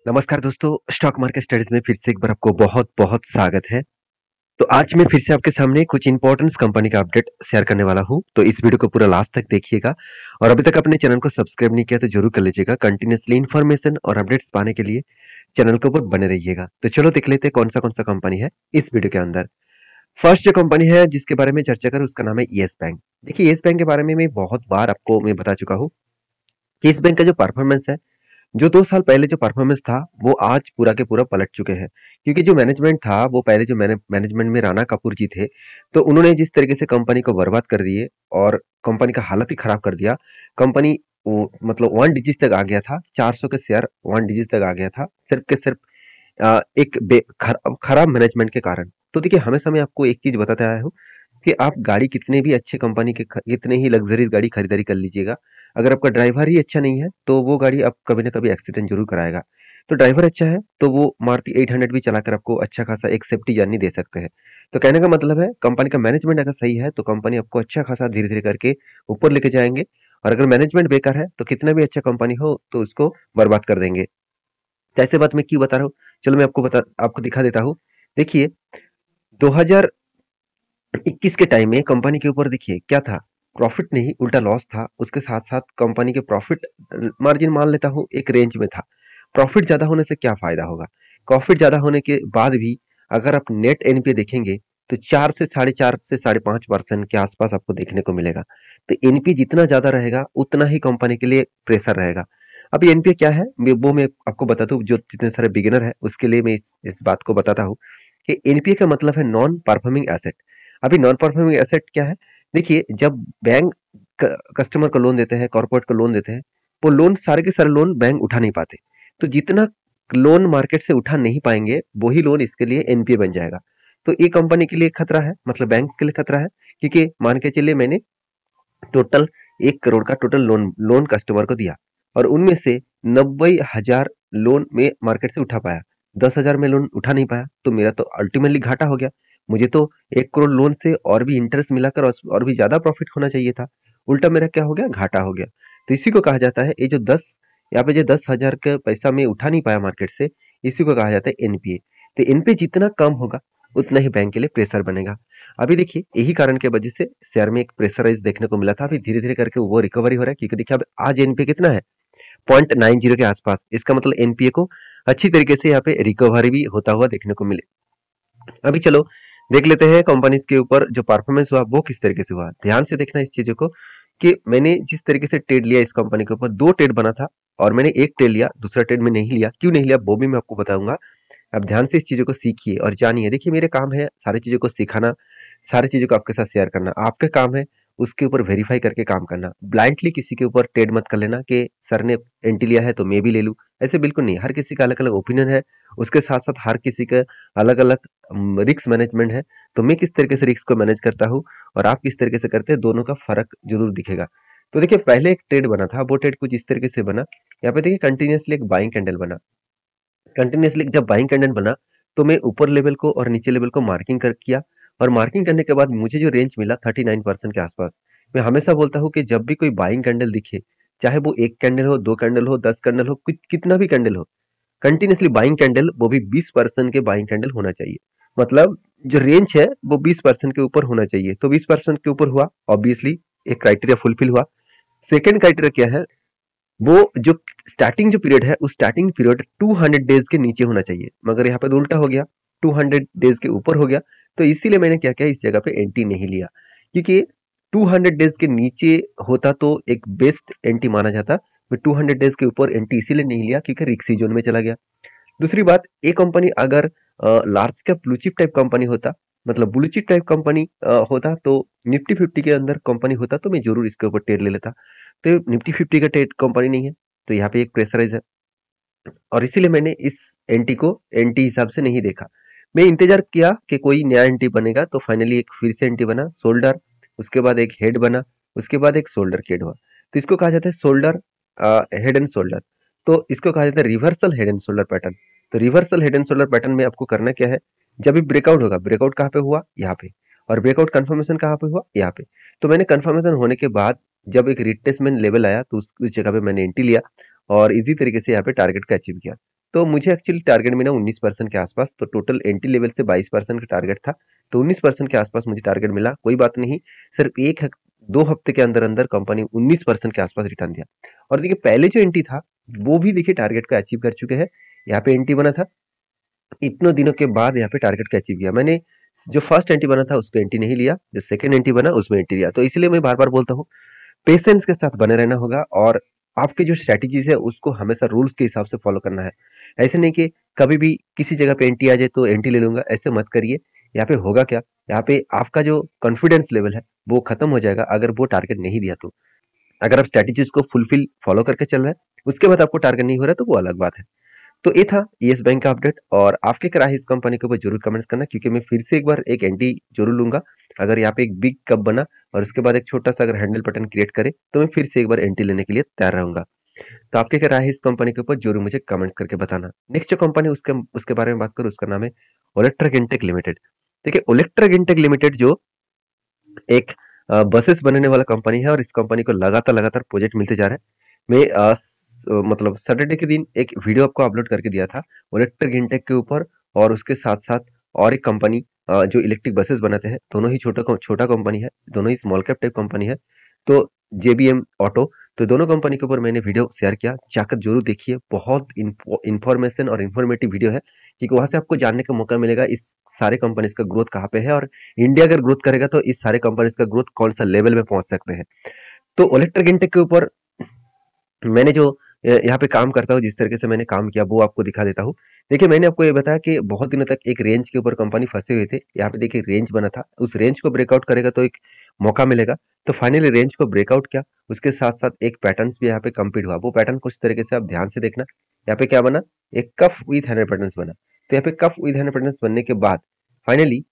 नमस्कार दोस्तों, stock market studies में फिर से एक बार आपको बहुत-बहुत स्वागत है। तो आज मैं फिर से आपके सामने कुछ इंपॉर्टेंट कंपनी का अपडेट शेयर करने वाला हूँ, तो इस वीडियो को पूरा लास्ट तक देखिएगा और अभी तक अपने चैनल को सब्सक्राइब नहीं किया तो जरूर कर लीजिएगा। कंटिन्यूअसली इन्फॉर्मेशन और अपडेट्स पाने के लिए चैनल के ऊपर बने रहिएगा। तो चलो देख लेते हैं कौन सा कंपनी है इस वीडियो के अंदर। फर्स्ट जो कंपनी है जिसके बारे में चर्चा करूँ उसका नाम है येस बैंक। देखिए येस बैंक के बारे में मैं बहुत बार आपको मैं बता चुका हूँ कि इस बैंक का जो परफॉर्मेंस है, जो 2 साल पहले जो परफॉर्मेंस था, वो आज पूरा के पूरा पलट चुके हैं। क्योंकि जो मैनेजमेंट था, वो पहले जो मैनेजमेंट में राणा कपूर जी थे, तो उन्होंने जिस तरीके से कंपनी को बर्बाद कर दिए और कंपनी का हालत ही खराब कर दिया। कंपनी वो मतलब 1 डिजिट तक आ गया था, 400 के शेयर 1 डिजिट तक आ गया था, सिर्फ के सिर्फ एक खराब मैनेजमेंट के कारण। तो देखिए, हमेशा मैं आपको एक चीज़ बताता आया हूँ कि आप गाड़ी कितने भी अच्छे कंपनी के कितने ही लग्जरीज गाड़ी खरीदारी कर लीजिएगा, अगर आपका ड्राइवर ही अच्छा नहीं है तो वो गाड़ी आप कभी ना कभी एक्सीडेंट जरूर कराएगा। तो ड्राइवर अच्छा है तो वो मारुति 800 भी चलाकर आपको अच्छा खासा एक सेफ्टी जर्नी दे सकते हैं। तो कहने का मतलब है, कंपनी का मैनेजमेंट अगर सही है तो कंपनी आपको अच्छा खासा धीरे धीरे करके ऊपर लेके जाएंगे, और अगर मैनेजमेंट बेकार है तो कितना भी अच्छा कंपनी हो तो उसको बर्बाद कर देंगे। तो ऐसे बात मैं क्यों बता रहा हूँ, चलो मैं आपको दिखा देता हूँ। देखिए, 2021 के टाइम में कंपनी के ऊपर देखिए क्या था, प्रॉफिट नहीं उल्टा लॉस था। उसके साथ साथ कंपनी के प्रॉफिट मार्जिन मान लेता हूँ एक रेंज में था। प्रॉफिट ज्यादा होने से क्या फायदा होगा, प्रॉफिट ज्यादा होने के बाद भी अगर आप नेट एनपीए देखेंगे तो 4 से 5.5% के आसपास आपको देखने को मिलेगा। तो एनपीए जितना ज्यादा रहेगा उतना ही कंपनी के लिए प्रेशर रहेगा। अब एनपीए क्या है, वो मैं आपको बताता हूँ, जो जितने सारे बिगिनर है उसके लिए मैं इस बात को बताता हूँ कि एनपीए का मतलब है नॉन परफॉर्मिंग एसेट। अभी नॉन परफॉर्मिंग एसेट क्या है? देखिए, जब बैंक कस्टमर को लोन देते हैं, कॉर्पोरेट को लोन देते हैं, वो लोन सारे के सारे लोन बैंक उठा नहीं पाते। तो जितना लोन मार्केट से उठा नहीं पाएंगे वही लोन इसके लिए एनपीए बन जाएगा। तो ये कंपनी के लिए खतरा है, मतलब बैंक्स के लिए खतरा है। क्योंकि मान के चलिए मैंने टोटल 1 करोड़ का टोटल लोन लोन कस्टमर को दिया और उनमें से 90,000 लोन में मार्केट से उठा पाया, 10,000 में लोन उठा नहीं पाया, तो मेरा तो अल्टीमेटली घाटा हो गया। मुझे तो 1 करोड़ लोन से और भी इंटरेस्ट मिलाकर और भी ज्यादा प्रॉफिट होना चाहिए था, उल्टा मेरा क्या हो गया, घाटा हो गया। तो इसी को कहा जाता है, ये जो 10,000 का पैसा मैं उठा नहीं पाया मार्केट से, इसी को कहा जाता है एनपीए। तो एनपीए जितना कम होगा उतना ही बैंक के लिए प्रेशर बनेगा। अभी देखिए, यही कारण की वजह से शेयर में एक प्रेशराइज देखने को मिला था। अभी धीरे धीरे करके वो रिकवरी हो रहा है, क्योंकि देखिए अब आज एनपीए कितना है, 0.90 के आसपास। इसका मतलब एनपीए को अच्छी तरीके से यहाँ पे रिकवरी भी होता हुआ देखने को मिले। अभी चलो देख लेते हैं कंपनीज के ऊपर जो परफॉर्मेंस हुआ वो किस तरीके से हुआ। ध्यान से देखना इस चीजों को कि मैंने जिस तरीके से ट्रेड लिया इस कंपनी के ऊपर, 2 ट्रेड बना था और मैंने एक ट्रेड लिया, दूसरा ट्रेड में नहीं लिया। क्यों नहीं लिया वो भी मैं आपको बताऊंगा। अब ध्यान से इस चीजों को सीखिए और जानिए। देखिए, मेरे काम है सारी चीजों को सिखाना, सारी चीजों को आपके साथ शेयर करना। आपका काम है उसके ऊपर वेरीफाई करके काम करना। ब्लाइंडली किसी के ऊपर ट्रेड मत कर लेना कि सर ने एंटी लिया है तो मैं भी ले लूं। ऐसे बिल्कुल नहीं, हर किसी का अलग अलग ओपिनियन है। उसके साथ साथ हर किसी का अलग अलग रिस्क मैनेजमेंट है। तो मैं किस तरीके से रिस्क को मैनेज करता हूँ और आप किस तरीके से करते हैं, दोनों का फर्क जरूर दिखेगा। तो देखिए, पहले एक ट्रेड बना था, वो ट्रेड कुछ इस तरीके से बना। यहाँ पे देखिए कंटिन्यूअसली एक बाइंग कैंडल बना। कंटिन्यूअसली जब बाइंग कैंडल बना तो मैं ऊपर लेवल को और नीचे लेवल को मार्किंग कर किया, और मार्किंग करने के बाद मुझे जो रेंज मिला 39% के आसपास। मैं हमेशा बोलता हूँ कि जब भी कोई बाइंग कैंडल दिखे, चाहे वो 1 कैंडल हो, 2 कैंडल हो, 10 कैंडल हो, कितना भी कैंडल हो, कंटिन्यूअसली बाइंग कैंडल, वो भी 20% के बाइंग कैंडल होना चाहिए। मतलब जो रेंज है वो 20% के ऊपर होना चाहिए। तो 20% के ऊपर हुआ, ऑब्वियसली एक क्राइटेरिया फुलफिल हुआ। सेकेंड क्राइटेरिया क्या है, वो जो स्टार्टिंग जो पीरियड है उस स्टार्टिंग पीरियड 200 डेज के नीचे होना चाहिए, मगर यहाँ पे तो उल्टा हो गया, 200 डेज के ऊपर हो गया। तो इसीलिए मैंने क्या किया, इस जगह पे एंटी नहीं लिया। क्योंकि 200 डेज के नीचे होता तो एक बेस्ट एंटी माना जाता। मैं 200 डेज के ऊपर एंटी इसीलिए नहीं लिया क्योंकि रिक्सी जोन में चला गया। दूसरी बात, ये कंपनी अगर large cap blue chip type company होता, मतलब ब्लू चिप टाइप कंपनी होता, तो निफ्टी 50 के अंदर कंपनी होता, तो मैं जरूर इसके ऊपर ट्रेड ले लेता। तो निफ्टी 50 का ट्रेड कंपनी नहीं है, तो यहाँ पे एक प्रेशराइज है, और इसीलिए मैंने इस एंटी को एंटी हिसाब से नहीं देखा। मैं इंतजार किया कि कोई नया एंटी बनेगा, तो फाइनली एक फिर से एंटी बना, शोल्डर, उसके बाद एक हेड बना, उसके बाद एक शोल्डर केड हुआ। तो इसको कहा जाता है शोल्डर हेड एंड शोल्डर। तो इसको कहा जाता है reversal head and shoulder pattern. तो reversal head and shoulder pattern में आपको करना क्या है, जब भी ब्रेकआउट होगा, ब्रेकआउट कहाँ पे हुआ, यहाँ पे, और ब्रेकआउट कंफर्मेशन कहाँ पे हुआ, यहाँ पे। तो मैंने कंफर्मेशन होने के बाद जब एक रिट्रेसमेंट लेवल आया तो उस जगह पे मैंने एंट्री लिया और इजी तरीके से यहाँ पे टारगेट का अचीव किया। तो मुझे एक्चुअली टारगेट मिला 19% के आसपास, तो टोटल एंट्री लेवल से 22% का टारगेट था, तो 19% के आसपास मुझे टारगेट मिला। कोई बात नहीं, सिर्फ 2 हफ्ते के अंदर अंदर कंपनी 19% के आसपास रिटर्न दिया। और देखिए पहले जो एंट्री था वो भी देखिए टारगेट को अचीव कर चुके हैं। यहाँ पे एंट्री बना था, इतने दिनों के बाद यहाँ पे टारगेट को अचीव किया। मैंने जो फर्स्ट एंट्री बना था उस पर एंट्री नहीं लिया, जो सेकंड एंट्री बना उसमें एंट्री लिया। तो इसलिए मैं बार बार बोलता हूँ, पेशेंस के साथ बने रहना होगा और आपके जो स्ट्रैटेजीज है उसको हमेशा रूल्स के हिसाब से फॉलो करना है। ऐसे नहीं कि कभी भी किसी जगह पे एंट्री आ जाए तो एंट्री ले लूंगा, ऐसे मत करिए। यहाँ पे होगा क्या, यहाँ पे आपका जो कॉन्फिडेंस लेवल है वो खत्म हो जाएगा अगर वो टारगेट नहीं दिया तो। अगर आप स्ट्रैटेजीज को फुलफिल फॉलो करके चल रहे हैं उसके बाद आपको टारगेट नहीं हो रहा तो वो अलग बात है। तो ये था येस बैंक का अपडेट। और आपके क्या राय है इस कंपनी के ऊपर जरूर कमेंट्स करना, क्योंकि मैं फिर से एक बार एक एंट्री जरूर लूंगा। अगर यहाँ पे एक बिग कप बना और उसके बाद एक छोटा सा अगर हैंडल पैटर्न क्रिएट करे तो मैं फिर से एक बार एंट्री लेने के लिए तैयार रहूंगा। तो आपके क्या राय है इस कंपनी के ऊपर जरूर मुझे कमेंट्स करके बताना। नेक्स्ट जो कंपनी उसके उसके बारे में बात करूँ, उसका नाम है ओलेक्ट्रा इंटेक लिमिटेड। देखिए ओलेक्ट्रा इंटेक लिमिटेड जो एक बसेस बनने वाला कंपनी है और इस कंपनी को लगातार लगातार प्रोजेक्ट मिलते जा रहे हैं। मैं मतलब सैटरडे के दिन एक वीडियो आपको अपलोड करके दिया था इलेक्ट्रिक इंटेक के ऊपर, और उसके साथ साथ और एक कंपनी जो इलेक्ट्रिक बसेस बनाते हैं, दोनों ही छोटा छोटा कंपनी है, दोनों ही स्मॉल कैप टाइप कंपनी है, तो जेबीएम ऑटो। तो दोनों कंपनी के ऊपर मैंने वीडियो शेयर किया, जाकर जरूर देखिए। बहुत इंफॉर्मेशन और इन्फॉर्मेटिव वीडियो है, क्योंकि वहां से आपको जानने का मौका मिलेगा इस सारे कंपनीज का ग्रोथ कहाँ पे है, और इंडिया अगर ग्रोथ करेगा तो इस सारे कंपनीज का ग्रोथ कौन सा लेवल में पहुंच सकते हैं। तो इलेक्ट्रिक इंटेक के ऊपर मैंने जो यहाँ पे काम करता हूँ, जिस तरीके से मैंने काम किया वो आपको दिखा देता हूँ। देखिए मैंने आपको ये बताया कि बहुत दिनों तक एक रेंज के ऊपर कंपनी फंसे हुए थे। यहाँ पे देखिए रेंज बना था, उस रेंज को ब्रेकआउट करेगा तो एक मौका मिलेगा। तो फाइनली रेंज को ब्रेकआउट किया, उसके साथ साथ एक पैटर्न भी यहाँ पे कंप्लीट हुआ। वो पैटर्न कुछ तरीके से आप ध्यान से देखना। यहाँ पे क्या बना, एक कफ विथ 100 पैटर्न बना। तो यहाँ पे कफ विथ 100 पैटर्न बनने के बाद फाइनली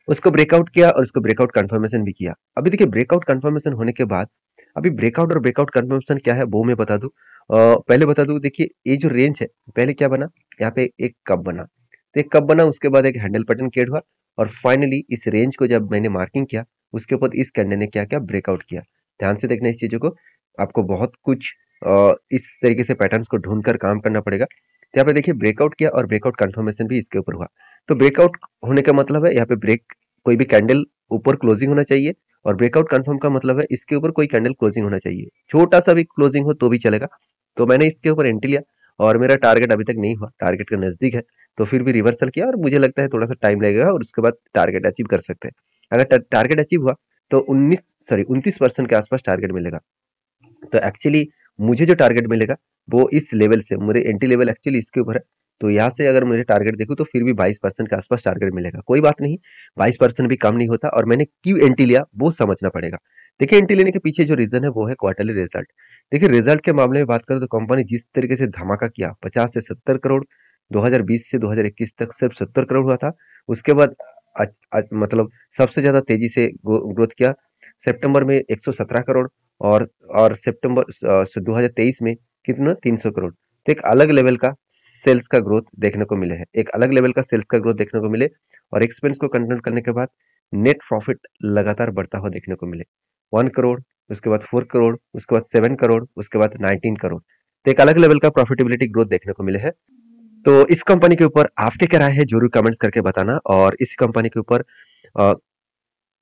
उसको ब्रेकआउट किया और उसको ब्रेकआउट कंफर्मेशन भी किया। अभी देखिए ब्रेकआउट कंफर्मेशन होने के बाद अभी ब्रेकआउट और ब्रेकआउट कंफर्मेशन क्या है वो मैं बता दूं। पहले बता दूं, देखिए ये जो रेंज है, पहले क्या बना, यहाँ पे एक कप बना, तो एक कप बना, उसके बाद एक हैंडल पैटर्न क्रिएट हुआ, और फाइनली इस रेंज को जब मैंने मार्किंग किया उसके ऊपर इस कैंडल ने क्या क्या ब्रेकआउट किया। ध्यान से देखना इस चीजों को, आपको बहुत कुछ इस तरीके से पैटर्न्स को ढूंढकर काम करना पड़ेगा। तो यहाँ पे देखिए ब्रेकआउट किया और ब्रेकआउट कंफर्मेशन भी इसके ऊपर हुआ। तो ब्रेकआउट होने का मतलब है यहाँ पे ब्रेक, कोई भी कैंडल ऊपर क्लोजिंग होना चाहिए, और ब्रेकआउट कंफर्म का मतलब है इसके ऊपर कोई कैंडल क्लोजिंग होना चाहिए, छोटा सा भी क्लोजिंग हो तो भी चलेगा। तो मैंने इसके ऊपर एंट्री लिया और मेरा टारगेट अभी तक नहीं हुआ, टारगेट के नजदीक है, तो फिर भी रिवर्सल किया और मुझे लगता है थोड़ा सा टाइम लगेगा और उसके बाद टारगेट अचीव कर सकते हैं। अगर टारगेट अचीव हुआ तो 29% के आसपास टारगेट मिलेगा। तो एक्चुअली मुझे जो टारगेट मिलेगा वो इस लेवल से, मेरे एंट्री लेवल एक्चुअली इसके ऊपर है, तो यहाँ से अगर मुझे टारगेट देखूं तो फिर भी 22% के आसपास टारगेट मिलेगा। कोई बात नहीं, 22% भी कम नहीं होता, और मैंने क्यों एंट्री लिया वो समझना पड़ेगा। देखिए एंट्री लेने के पीछे जो रीजन है वो है क्वार्टरली रिजल्ट। देखिए रिजल्ट के मामले में बात करें तो कंपनी जिस तरीके से धमाका किया, 50 से 70 करोड़, 2020 से 2021 तक सिर्फ 70 करोड़ हुआ था। उसके बाद मतलब सबसे ज्यादा तेजी से ग्रोथ किया, सितंबर में 117 करोड़, और सितंबर 2023 में कितना, 300 करोड़। तो एक अलग लेवल का सेल्स का ग्रोथ देखने को मिले है, एक अलग लेवल का सेल्स का ग्रोथ देखने को मिले, और एक्सपेंस को कंट्रोल करने के बाद नेट प्रॉफिट लगातार बढ़ता हुआ देखने को मिले। 1 करोड़, उसके बाद 4 करोड़, उसके बाद 7 करोड़, उसके बाद 19 करोड़। तो एक अलग लेवल का प्रॉफिटेबिलिटी ग्रोथ देखने को मिले है। तो इस कंपनी के ऊपर आपके क्या राय है जरूर कमेंट्स करके बताना। और इस कंपनी के ऊपर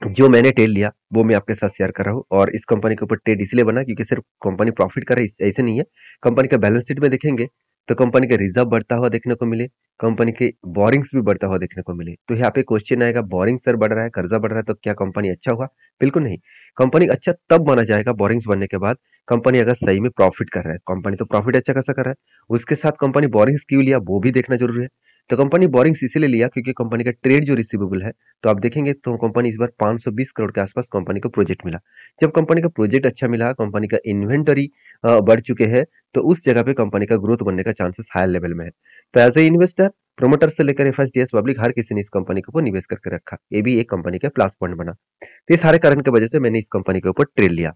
जो मैंने ट्रेड लिया वो मैं आपके साथ शेयर कर रहा हूँ। और इस कंपनी के ऊपर ट्रेड इसलिए बना क्योंकि सिर्फ कंपनी प्रॉफिट कर रही है ऐसे नहीं है। कंपनी का बैलेंस शीट में देखेंगे तो कंपनी का रिजर्व बढ़ता हुआ देखने को मिले, कंपनी के बोरिंग्स भी बढ़ता हुआ देखने को मिले। तो यहाँ पे क्वेश्चन आएगा, बोरिंग सर बढ़ रहा है, कर्जा बढ़ रहा है, तो क्या कंपनी अच्छा हुआ? बिल्कुल नहीं। कंपनी अच्छा तब माना जाएगा बोरिंग्स बढ़ने के बाद, कंपनी अगर सही में प्रॉफिट कर रहा है। कंपनी तो प्रॉफिट अच्छा खासा कर रहा है, उसके साथ कंपनी बोरिंग्स क्यों लिया वो भी देखना जरूरी है। तो कंपनी बोरिंग्स इसीलिए लिया क्योंकि कंपनी का ट्रेड जो रिसीवेबल है, तो आप देखेंगे तो कंपनी इस बार 520 करोड़ के आसपास कंपनी को प्रोजेक्ट मिला। जब कंपनी का प्रोजेक्ट अच्छा मिला, कंपनी का इन्वेंटरी बढ़ चुके हैं, तो उस जगह पे कंपनी का ग्रोथ बनने का चांसेस हायर लेवल में है। तो एज ए इन्वेस्टर, प्रोमोटर से लेकर एफएसडीएस पब्लिक, हर किसी ने इस कंपनी के ऊपर निवेश करके रखा, ये भी एक कंपनी का प्लस पॉइंट बना। तो ये सारे कारण की वजह से मैंने इस कंपनी के ऊपर ट्रेड लिया।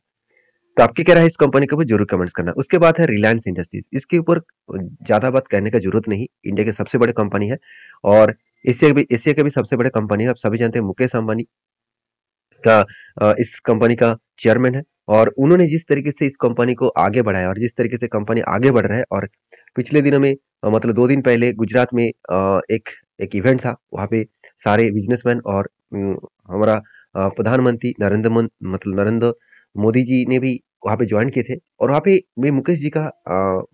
तो आपकी क्या राय है इस कंपनी के ऊपर जरूर कमेंट्स करना। उसके बाद है रिलायंस इंडस्ट्रीज। इसके ऊपर ज्यादा बात कहने का जरूरत नहीं, इंडिया के सबसे बड़े कंपनी है, और एशिया के भी सबसे बड़े कंपनी है। आप सभी जानते हैं मुकेश अंबानी का इस कंपनी का चेयरमैन है, और उन्होंने जिस तरीके से इस कंपनी को आगे बढ़ाया और जिस तरीके से कंपनी आगे बढ़ रहा है, और पिछले दिनों में मतलब 2 दिन पहले गुजरात में एक एक इवेंट था। वहाँ पे सारे बिजनेसमैन और हमारा प्रधानमंत्री मतलब नरेंद्र मोदी जी ने भी वहाँ पे ज्वाइन किए थे। और वहाँ पे मैं मुकेश जी का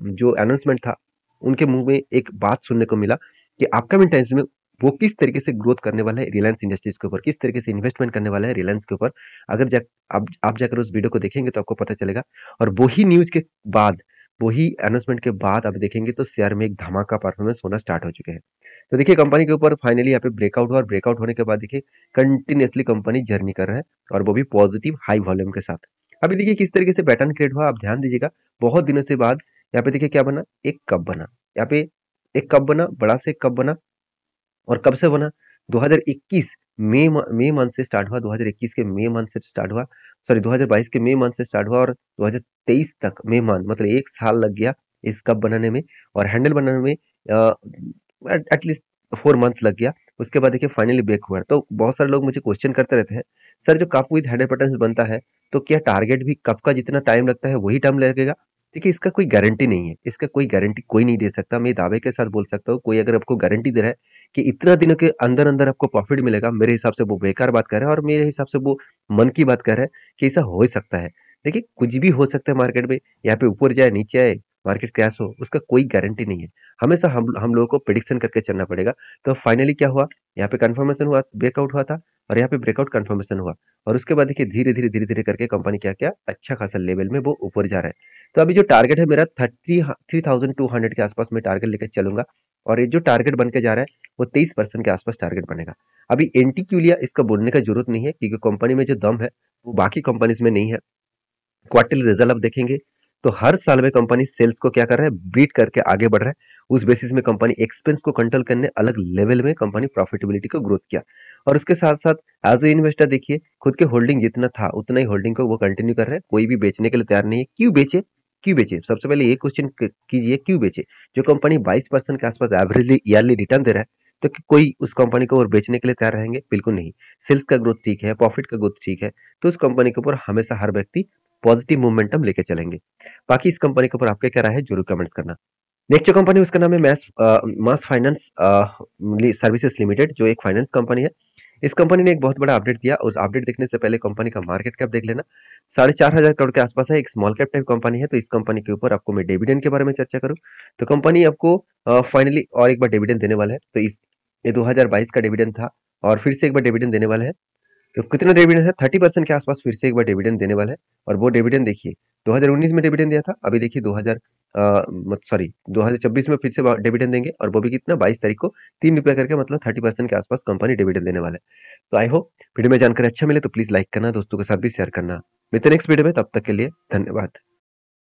जो अनाउंसमेंट था, उनके मुंह में एक बात सुनने को मिला कि अपकमिंग टाइम्स में वो किस तरीके से ग्रोथ करने वाला है रिलायंस इंडस्ट्रीज के ऊपर, किस तरीके से इन्वेस्टमेंट करने वाला है रिलायंस के ऊपर। अगर आप जाकर उस वीडियो को देखेंगे तो आपको पता चलेगा। और वही न्यूज के बाद, वही अनाउंसमेंट के बाद आप देखेंगे तो शेयर में एक धमाका परफॉर्मेंस होना स्टार्ट हो चुके हैं। तो देखिए कंपनी के ऊपर फाइनली यहाँ पे ब्रेकआउट हुआ, और ब्रेकआउट होने के बाद देखिए कंटिन्यूअसली कंपनी जर्नी कर रहा है, और वो भी पॉजिटिव हाई वॉल्यूम के साथ। अभी देखिए किस तरीके से पैटर्न क्रिएट हुआ, आप ध्यान दीजिएगा। बहुत दिनों से बाद यहाँ पे देखिए क्या बना, एक कप बना। यहाँ पे एक कप बना, बड़ा से एक कप बना। और कब से बना, 2021 मई मंथ से स्टार्ट हुआ, 2021 के मई मंथ से स्टार्ट हुआ, सॉरी 2022 के मई मंथ से स्टार्ट हुआ, और 2023 तक मई मंथ, मतलब 1 साल लग गया इस कप बनाने में। और हैंडल बनाने में एटलीस्ट 4 मंथ्स लग गया। उसके बाद देखिए फाइनली ब्रेक हुआ। तो बहुत सारे लोग मुझे क्वेश्चन करते रहते हैं, सर जो कप विद हैंडल बटन बनता है, तो क्या टारगेट भी कप का जितना टाइम लगता है वही टाइम लगेगा? देखिए इसका कोई गारंटी नहीं है, इसका कोई गारंटी कोई नहीं दे सकता। मैं दावे के साथ बोल सकता हूँ, कोई अगर आपको गारंटी दे रहा है कि इतना दिनों के अंदर अंदर आपको प्रॉफिट मिलेगा, मेरे हिसाब से वो बेकार बात कर रहा है, और मेरे हिसाब से वो मन की बात कर रहा है कि ऐसा हो ही सकता है। देखिए कुछ भी हो सकता है मार्केट में, यहाँ पे ऊपर जाए नीचे आए, मार्केट क्रैश हो, उसका कोई गारंटी नहीं है। हमेशा हम लोगों को प्रिडिक्शन करके चलना पड़ेगा। तो फाइनली क्या हुआ, यहाँ पे कंफर्मेशन हुआ, ब्रेकआउट हुआ था, और यहाँ पे ब्रेकआउट कंफर्मेशन हुआ। और उसके बाद देखिए धीरे धीरे करके कंपनी क्या क्या अच्छा खासा लेवल में वो ऊपर जा रहा है। तो अभी जो टारगेट है मेरा 3200 के आसपास में टारगेट लेकर चलूंगा। और ये जो टारगेट बन के जा रहा है वो 23% के आसपास टारगेट बनेगा। अभी एंटी क्यों लिया, इसका बोलने का जरूरत नहीं है, क्योंकि कंपनी में जो दम है वो बाकी कंपनीज में नहीं है। क्वार्टरली रिजल्ट आप देखेंगे तो हर साल में कंपनी सेल्स को क्या कर रहा है, बीट करके आगे बढ़ रहा है। उस बेसिस में कंपनी एक्सपेंस को कंट्रोल करने अलग लेवल में कंपनी प्रॉफिटेबिलिटी को ग्रोथ किया। और उसके साथ साथ एज ए इन्वेस्टर देखिए खुद के होल्डिंग जितना था उतना ही होल्डिंग को वो कंटिन्यू कर रहे हैं, कोई भी बेचने के लिए तैयार नहीं है। क्यों बेचे, क्यों बेचे, सबसे पहले ये क्वेश्चन कीजिए, क्यों बेचे? जो कंपनी 22% के आसपास एवरेजली ईयरली रिटर्न दे रहा है, तो कोई उस कंपनी को और बेचने के लिए तैयार रहेंगे? बिल्कुल नहीं। सेल्स का ग्रोथ ठीक है, प्रॉफिट का ग्रोथ ठीक है, तो उस कंपनी के ऊपर हमेशा हर व्यक्ति पॉजिटिव मोमेंटम लेके चलेंगे। बाकी इस कंपनी के ऊपर आपके क्या राय है जरूर कमेंट्स करना। नेक्स्ट जो कंपनी उसका नाम है मास फाइनेंस सर्विसेज लिमिटेड, जो एक फाइनेंस कंपनी है। इस कंपनी ने एक बहुत बड़ा अपडेट दिया। उस अपडेट देखने से पहले कंपनी का मार्केट कैप देख लेना, 4,500 करोड़ के आसपास है। एक स्मॉल कैप टाइप कंपनी है। तो इस कंपनी के ऊपर आपको मैं डिविडेंड के बारे में चर्चा करूं, तो कंपनी आपको फाइनली और एक बार डिविडेंड देने वाला है। तो इस ये 2022 का डिविडेंड था, और फिर से एक बार डिविडेंड देने वाला है। तो कितना डिविडेंड है, 30% के आसपास फिर से एक बार डिविडेंड देने वाला है। और वो डिविडेंड देखिए 2019 में डिविडेंड दिया था, अभी देखिए 2024 में फिर से डिविडेंड देंगे, और वो भी कितना, 22 तारीख को 3 रुपया करके, मतलब 30% के आसपास कंपनी डिविडेंड देने वाला है। तो आई होप वीडियो में जानकर अच्छा मिले तो प्लीज लाइक करना, दोस्तों के साथ भी शेयर करना। मिलते हैं नेक्स्ट वीडियो में, तब तक के लिए धन्यवाद।